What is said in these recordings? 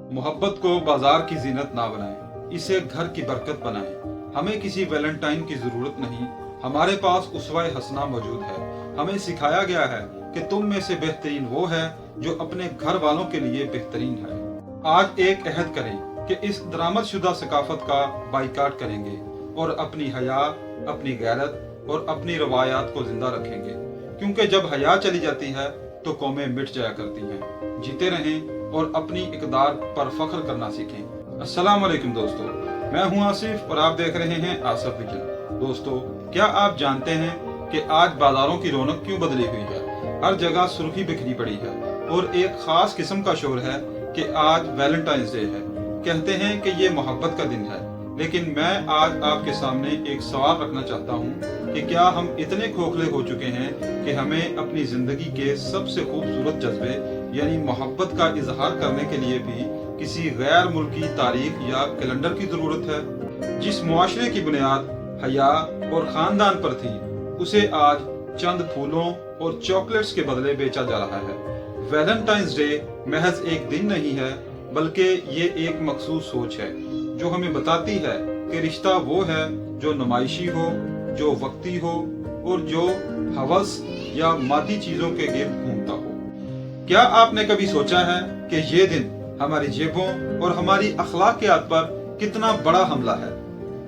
मोहब्बत को बाजार की जीनत ना बनाएं, इसे घर की बरकत बनाएं। हमें किसी वैलेंटाइन की जरूरत नहीं, हमारे पास उसवाए हसना मौजूद है। हमें सिखाया गया है कि तुम में से बेहतरीन वो है जो अपने घर वालों के लिए बेहतरीन है। आज एक अहद करें कि इस दरामदशुदा सकाफत का बाइकाट करेंगे और अपनी हया, अपनी गैरत और अपनी रवायात को जिंदा रखेंगे, क्योंकि जब हया चली जाती है तो कौमें मिट जाया करती हैं। जीते रहें और अपनी इकदार पर फख्र करना सीखें। अस्सलाम वालेकुम दोस्तों, मैं हूं आसिफ और आप देख रहे हैं आसिफ विजन। दोस्तों, क्या आप जानते हैं कि आज बाजारों की रौनक क्यों बदली हुई है? हर जगह सुर्खी बिखरी पड़ी है और एक खास किस्म का शोर है कि आज वैलेंटाइंस डे है। कहते हैं कि ये मोहब्बत का दिन है, लेकिन मैं आज आपके सामने एक सवाल रखना चाहता हूँ कि क्या हम इतने खोखले हो चुके हैं कि हमें अपनी जिंदगी के सबसे खूबसूरत जज्बे यानी मोहब्बत का इजहार करने के लिए भी किसी गैर मुल्की तारीख या कैलेंडर की जरूरत है? जिस मुआशरे की बुनियाद हया और खानदान पर थी, उसे आज चंद फूलों और चॉकलेट्स के बदले बेचा जा रहा है। वैलेंटाइंस डे महज एक दिन नहीं है, बल्कि ये एक मखसूस सोच है जो हमें बताती है कि रिश्ता वो है जो नुमाइशी हो, जो वक्ती हो और जो हवस या मादी चीजों के गिर्द घूमता हो। क्या आपने कभी सोचा है कि ये दिन हमारी जेबों और हमारी अखलाकियात पर कितना बड़ा हमला है?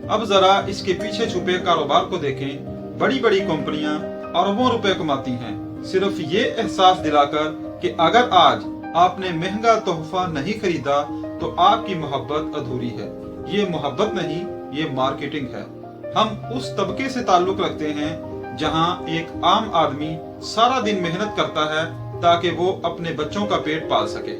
अब जरा इसके पीछे छुपे कारोबार को देखें। बड़ी बड़ी कंपनियां अरबों रुपए कमाती हैं सिर्फ ये एहसास दिलाकर कि अगर आज आपने महंगा तोहफा नहीं खरीदा तो आपकी मोहब्बत अधूरी है। ये मोहब्बत नहीं, ये मार्केटिंग है। हम उस तबके से ताल्लुक रखते हैं जहां एक आम आदमी सारा दिन मेहनत करता है ताकि वो अपने बच्चों का पेट पाल सके।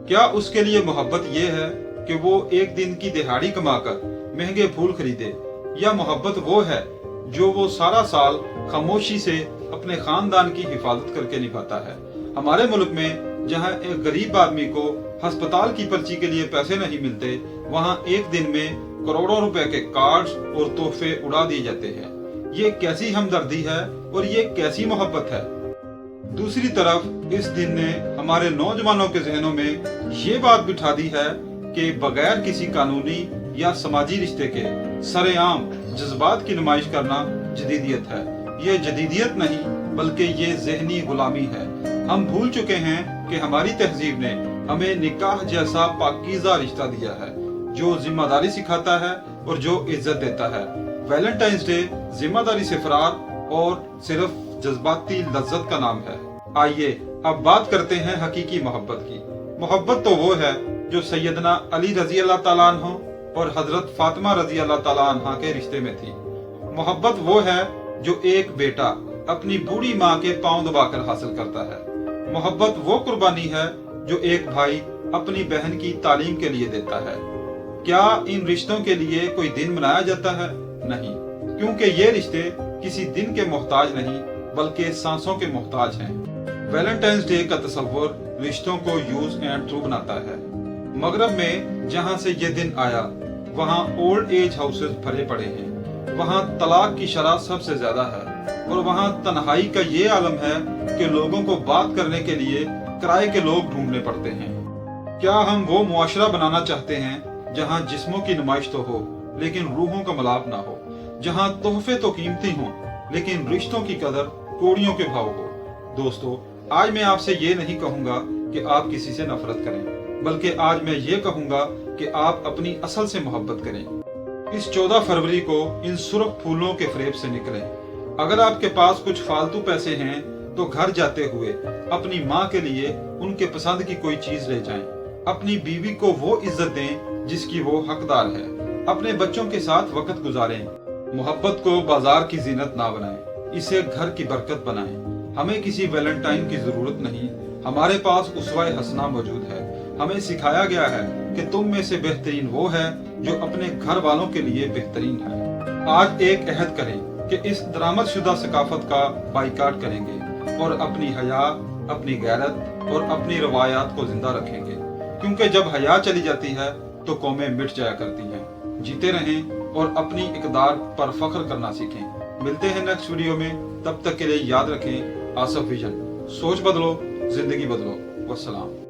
क्या उसके लिए मोहब्बत ये है कि वो एक दिन की दिहाड़ी कमाकर महंगे फूल खरीदे, या मोहब्बत वो है जो वो सारा साल खामोशी से अपने खानदान की हिफाजत करके निभाता है? हमारे मुल्क में जहां एक गरीब आदमी को अस्पताल की पर्ची के लिए पैसे नहीं मिलते, वहां एक दिन में करोड़ों रुपए के कार्ड्स और तोहफे उड़ा दिए जाते हैं। ये कैसी हमदर्दी है और ये कैसी मोहब्बत है? दूसरी तरफ इस दिन ने हमारे नौजवानों के जहनों में ये बात बिठा दी है कि बगैर किसी कानूनी या समाजी रिश्ते के सरेआम जज्बात की नुमाइश करना जदीदियत है। ये जदीदियत नहीं बल्कि ये ज़हनी गुलामी है। हम भूल चुके हैं कि हमारी तहजीब ने हमें निकाह जैसा पाकीज़ा रिश्ता दिया है जो जिम्मेदारी सिखाता है और जो इज्जत देता है। वैलेंटाइंस डे जिम्मेदारी से फरार और सिर्फ जज्बाती लज्जत का नाम है। आइए अब बात करते हैं हकीकी मोहब्बत की। मोहब्बत तो वो है जो सैयदना अली रजी अल्लाह ताला अन्हो और हजरत फातिमा रजी अल्लाह ताला अन्हा के रिश्ते में थी। मोहब्बत वो है जो एक बेटा अपनी बूढ़ी माँ के पांव दबाकर हासिल करता है। मोहब्बत वो कुर्बानी है जो एक भाई अपनी बहन की तालीम के लिए देता है। क्या इन रिश्तों के लिए कोई दिन मनाया जाता है? नहीं, क्योंकि ये रिश्ते किसी दिन के मोहताज नहीं बल्कि सांसों के मोहताज हैं। वैलेंटाइंस डे का तस्वुर रिश्तों को यूज एंड थ्रू बनाता है। मगरब में जहाँ से ये दिन आया, वहाँ ओल्ड एज हाउसेस भरे पड़े हैं, वहाँ तलाक की शरह सबसे ज्यादा है और वहाँ तन्हाई का ये आलम है कि लोगों को बात करने के लिए किराए के लोग ढूंढने पड़ते हैं। क्या हम वो मुआशरा बनाना चाहते हैं जहाँ जिस्मों की नुमाइश तो हो लेकिन रूहों का मिलाप ना हो, जहाँ तोहफे तो कीमती हों लेकिन रिश्तों की कदर कौड़ियों के भाव हो? दोस्तों, आज मैं आपसे ये नहीं कहूँगा कि आप किसी से नफरत करें, बल्कि आज मैं ये कहूँगा कि आप अपनी असल से मोहब्बत करें। इस 14 फरवरी को इन सुर्ख फूलों के फरेब से निकलें। अगर आपके पास कुछ फालतू पैसे हैं तो घर जाते हुए अपनी माँ के लिए उनके पसंद की कोई चीज ले जाएं। अपनी बीवी को वो इज्जत दें जिसकी वो हकदार है। अपने बच्चों के साथ वक्त गुजारें। मोहब्बत को बाजार की जीनत ना बनाएं, इसे घर की बरकत बनाएं। हमें किसी वैलेंटाइन की जरूरत नहीं, हमारे पास उसवाए हसना मौजूद है। हमें सिखाया गया है कि तुम में से बेहतरीन वो है जो अपने घर वालों के लिए बेहतरीन है। आज एक अहद करें कि इस दरामदशुदा सकाफत का बाइकाट करेंगे और अपनी हया, अपनी गैरत और अपनी रवायात को जिंदा रखेंगे, क्योंकि जब हया चली जाती है तो कौमें मिट जाया करती हैं। जीते रहें और अपनी इकदार पर फख्र करना सीखें। मिलते हैं नेक्स्ट वीडियो में, तब तक के लिए याद रखें आसिफ विजन। सोच बदलो, जिंदगी बदलो। वस्सलाम।